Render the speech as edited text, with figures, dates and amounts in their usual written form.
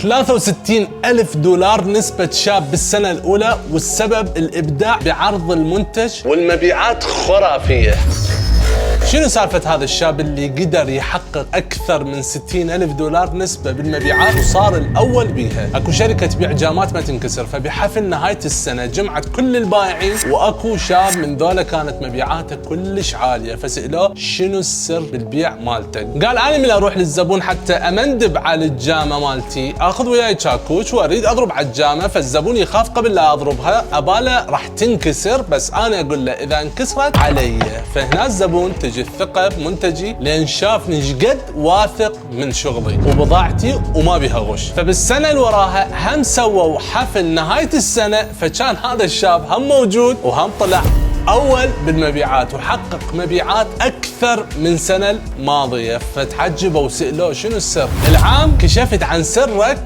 63,000 دولار نسبة شاب بالسنة الأولى، والسبب الإبداع بعرض المنتج والمبيعات خرافية. شنو سالفة هذا الشاب اللي قدر يحقق أكثر من 60,000 دولار نسبة بالمبيعات وصار الأول بيها؟ أكو شركة تبيع جامات ما تنكسر، فبحفل نهاية السنة جمعت كل البائعين، وأكو شاب من ذولا كانت مبيعاته كلش عالية، فسألوه شنو السر بالبيع مالتك؟ قال أنا من أروح للزبون حتى أمندب على الجامة مالتي أخذ وياي شاكوش وأريد أضرب على الجامة، فالزبون يخاف قبل لا أضربها، أباله راح تنكسر، بس أنا أقول له إذا انكسرت علي. فهنا الزبون تجي الثقة بمنتجي لأن شافني شقد واثق من شغلي وبضاعتي وما بيها غش. فبالسنة اللي وراها هم سووا حفل نهاية السنة، فكان هذا الشاب هم موجود وهم طلع أول بالمبيعات وحقق مبيعات أكثر من سنة الماضية. فتعجبوا وسألوه شنو السر؟ العام كشفت عن سرك